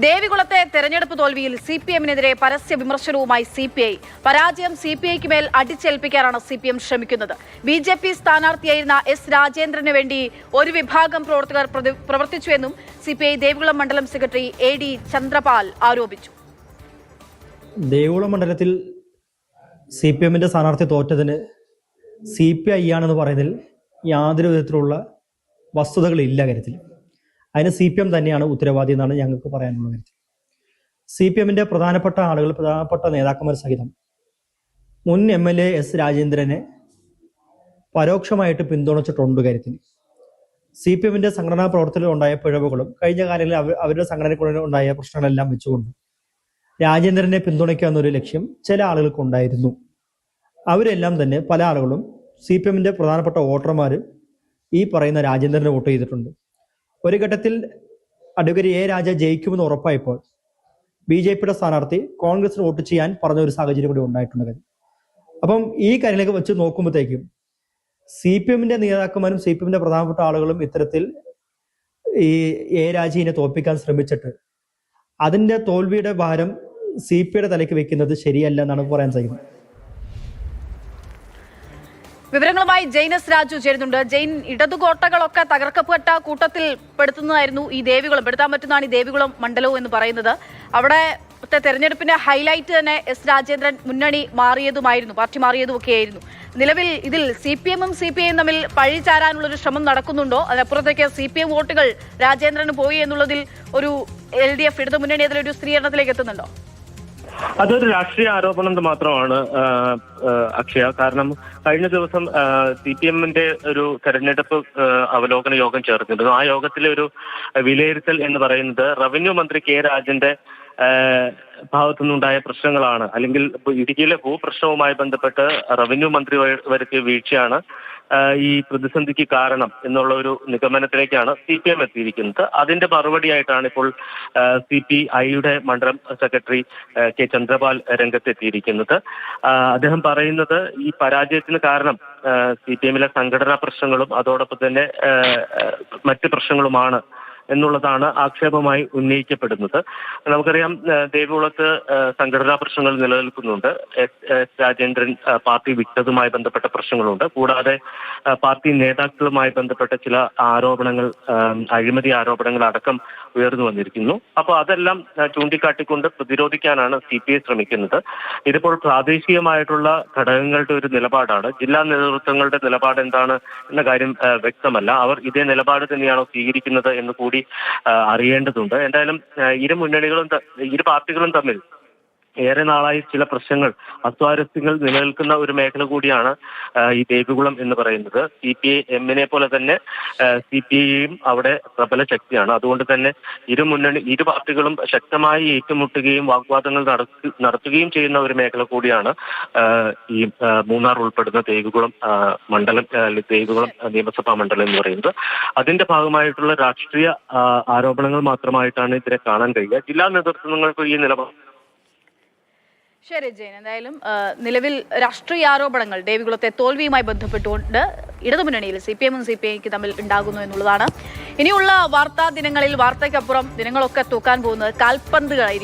ദേവികുളത്തെ തെരഞ്ഞെടുപ്പ് തോൽവിയിൽ സിപിഎമ്മിനെതിരെ പരസ്യ വിമർശനവുമായി സിപിഐ. പരാജയം സിപിഐക്ക് മേൽ അടിച്ചേൽപ്പിക്കാനാണ് സിപിഎം ശ്രമിക്കുന്നത്. ബിജെപി സ്ഥാനാർത്ഥിയായിരുന്ന എസ് രാജേന്ദ്രന് വേണ്ടി ഒരു വിഭാഗം പ്രവർത്തകർ പ്രവർത്തിച്ചുവെന്നും സിപിഐ ദേവികുളം മണ്ഡലം സെക്രട്ടറി എ ഡി ചന്ദ്രപാൽ ആരോപിച്ചു. ദേവികുളം മണ്ഡലത്തിൽ സിപിഎമ്മിന്റെ സ്ഥാനാർത്ഥി തോറ്റതിന് സിപിഐ ആണെന്ന് പറയുന്നതിൽ യാതൊരു വിധത്തിലുള്ള വസ്തുതകളില്ല കാര്യത്തിൽ. അതിന് സിപിഎം തന്നെയാണ് ഉത്തരവാദി എന്നാണ് ഞങ്ങൾക്ക് പറയാനുള്ള കാര്യത്തിൽ. സിപിഎമ്മിന്റെ പ്രധാനപ്പെട്ട ആളുകൾ, പ്രധാനപ്പെട്ട നേതാക്കന്മാർ സഹിതം മുൻ MLA എസ് രാജേന്ദ്രനെ പരോക്ഷമായിട്ട് പിന്തുണച്ചിട്ടുണ്ട് കാര്യത്തിൽ. സിപിഎമ്മിന്റെ സംഘടനാ പ്രവർത്തനത്തിൽ ഉണ്ടായ പിഴവുകളും കഴിഞ്ഞ കാലങ്ങളിൽ അവരുടെ സംഘടനയ്ക്കുള്ളിൽ ഉണ്ടായ പ്രശ്നങ്ങളെല്ലാം വെച്ചുകൊണ്ട് രാജേന്ദ്രനെ പിന്തുണയ്ക്കുക എന്നൊരു ലക്ഷ്യം ചില ആളുകൾക്ക് ഉണ്ടായിരുന്നു. അവരെല്ലാം തന്നെ പല ആളുകളും സിപിഎമ്മിന്റെ പ്രധാനപ്പെട്ട വോട്ടർമാർ ഈ പറയുന്ന രാജേന്ദ്രനെ വോട്ട് ചെയ്തിട്ടുണ്ട്. ഒരു ഘട്ടത്തിൽ അഡ്വക്കേറ്റ് എ രാജ ജയിക്കുമെന്ന് ഉറപ്പായപ്പോൾ BJPയുടെ സ്ഥാനാർത്ഥി കോൺഗ്രസിന് വോട്ട് ചെയ്യാൻ പറഞ്ഞ ഒരു സാഹചര്യം കൂടി ഉണ്ടായിട്ടുണ്ട്. അപ്പം ഈ കാര്യങ്ങളൊക്കെ വെച്ച് നോക്കുമ്പോഴത്തേക്കും സിപിഎമ്മിന്റെ നേതാക്കന്മാരും സിപിഎമ്മിന്റെ പ്രധാനപ്പെട്ട ആളുകളും ഇത്തരത്തിൽ ഈ എ രാജീനെ തോൽപ്പിക്കാൻ ശ്രമിച്ചിട്ട് അതിന്റെ തോൽവിയുടെ ഭാരം സിപിഐയുടെ തലയ്ക്ക് വെക്കുന്നത് ശരിയല്ല എന്നാണ് പറയാൻ സാധിക്കുന്നത്. വിവരങ്ങളുമായി ജെയിനസ് രാജു ചേരുന്നുണ്ട്. ജെയിൻ, ഇടതുകോട്ടകളൊക്കെ തകർക്കപ്പെട്ട കൂട്ടത്തിൽ പെടുത്തുന്നതായിരുന്നു ഈ ദേവികുളം, പെടുത്താൻ പറ്റുന്നതാണ് ഈ ദേവികുളം മണ്ഡലവും എന്ന് പറയുന്നത്. അവിടെ തെരഞ്ഞെടുപ്പിന്റെ ഹൈലൈറ്റ് തന്നെ എസ് രാജേന്ദ്രൻ മുന്നണി മാറിയതുമായിരുന്നു, പാർട്ടി മാറിയതും ഒക്കെയായിരുന്നു. നിലവിൽ ഇതിൽ സിപിഎമ്മും സിപിഐയും തമ്മിൽ പഴി ചാരാനുള്ളൊരു ശ്രമം നടക്കുന്നുണ്ടോ? അതിനപ്പുറത്തേക്ക് സിപിഎം വോട്ടുകൾ രാജേന്ദ്രന് പോയി എന്നുള്ളതിൽ ഒരു LDF ഇടതു മുന്നണി അതിലൊരു സ്ഥിരീകരണത്തിലേക്ക് എത്തുന്നുണ്ടോ? അതൊരു രാഷ്ട്രീയ ആരോപണം മാത്രമാണ് അക്ഷയ. കാരണം കഴിഞ്ഞ ദിവസം CPMന്റെ ഒരു തെരഞ്ഞെടുപ്പ് അവലോകന യോഗം ചേർന്നിരുന്നു. ആ യോഗത്തിലെ ഒരു വിലയിരുത്തൽ എന്ന് പറയുന്നത് റവന്യൂ മന്ത്രി കെ രാജന്റെ ഭാഗത്തുനിന്നുണ്ടായ പ്രശ്നങ്ങളാണ്, അല്ലെങ്കിൽ ഇടുക്കിയിലെ ഭൂപ്രശ്നവുമായി ബന്ധപ്പെട്ട് റവന്യൂ മന്ത്രി വരുത്തിയ വീഴ്ചയാണ് ഈ പ്രതിസന്ധിക്ക് കാരണം എന്നുള്ള ഒരു നിഗമനത്തിലേക്കാണ് CPM എത്തിയിരിക്കുന്നത്. അതിന്റെ മറുപടിയായിട്ടാണ് ഇപ്പോൾ CPIയുടെ മണ്ഡലം സെക്രട്ടറി കെ ചന്ദ്രപാൽ രംഗത്തെത്തിയിരിക്കുന്നത്. അദ്ദേഹം പറയുന്നത് ഈ പരാജയത്തിന് കാരണം CPMലെ സംഘടനാ പ്രശ്നങ്ങളും അതോടൊപ്പം തന്നെ മറ്റ് പ്രശ്നങ്ങളുമാണ് എന്നുള്ളതാണ് ആക്ഷേപമായി ഉന്നയിക്കപ്പെടുന്നത്. നമുക്കറിയാം, ദേവികുളത്ത് സംഘടനാ പ്രശ്നങ്ങൾ നിലനിൽക്കുന്നുണ്ട്. എസ് രാജേന്ദ്രൻ പാർട്ടി വിട്ടതുമായി ബന്ധപ്പെട്ട പ്രശ്നങ്ങളുണ്ട്. കൂടാതെ പാർട്ടി നേതാക്കളുമായി ബന്ധപ്പെട്ട ചില ആരോപണങ്ങൾ, അഴിമതി ആരോപണങ്ങൾ അടക്കം ഉയർന്നു വന്നിരിക്കുന്നു. അപ്പോൾ അതെല്ലാം ചൂണ്ടിക്കാട്ടിക്കൊണ്ട് പ്രതിരോധിക്കാനാണ് CPI ശ്രമിക്കുന്നത്. ഇതിപ്പോൾ പ്രാദേശികമായിട്ടുള്ള ഘടകങ്ങളുടെ ഒരു നിലപാടാണ്. ജില്ലാ നേതൃത്വങ്ങളുടെ നിലപാട് എന്താണ് എന്ന കാര്യം വ്യക്തമല്ല. അവർ ഇതേ നിലപാട് തന്നെയാണോ സ്വീകരിക്കുന്നത് എന്ന് കൂടി അറിയേണ്ടതുണ്ട്. എന്തായാലും ഇരു പാർട്ടികളും തമ്മിൽ ഏറെ നാളായി ചില പ്രശ്നങ്ങൾ, അസ്വാരസ്യങ്ങൾ നിലനിൽക്കുന്ന ഒരു മേഖല കൂടിയാണ് ഈ ദേവികുളം എന്ന് പറയുന്നത്. CPIMനെ പോലെ തന്നെ CPIയും അവിടെ പ്രബല ശക്തിയാണ്. അതുകൊണ്ട് തന്നെ ഇരു പാർട്ടികളും ശക്തമായി ഏറ്റുമുട്ടുകയും വാഗ്വാദങ്ങൾ നടത്തുകയും ചെയ്യുന്ന ഒരു മേഖല കൂടിയാണ് ഈ മൂന്നാർ ഉൾപ്പെടുന്ന ദേവികുളം മണ്ഡലം, ദേവികുളം നിയമസഭാ മണ്ഡലം എന്ന് പറയുന്നത്. അതിന്റെ ഭാഗമായിട്ടുള്ള രാഷ്ട്രീയ ആരോപണങ്ങൾ മാത്രമായിട്ടാണ് ഇതിനെ കാണാൻ കഴിയുക. ജില്ലാ നേതൃത്വങ്ങൾക്ക് ഈ നിലപാട്. ശരി ജെയിൻ, എന്തായാലും നിലവിൽ രാഷ്ട്രീയ ആരോപണങ്ങൾ ദേവികുളത്തെ തോൽവിയുമായി ബന്ധപ്പെട്ടുകൊണ്ട് ഇടതുമുന്നണിയിൽ CPMും CPIക്ക് തമ്മിൽ ഉണ്ടാകുന്നു എന്നുള്ളതാണ്. ഇനിയുള്ള വാർത്താ ദിനങ്ങളിൽ വാർത്തയ്ക്കപ്പുറം ദിനങ്ങളൊക്കെ തൂക്കാൻ പോകുന്നത് കാൽപന്തുകളായിരിക്കും.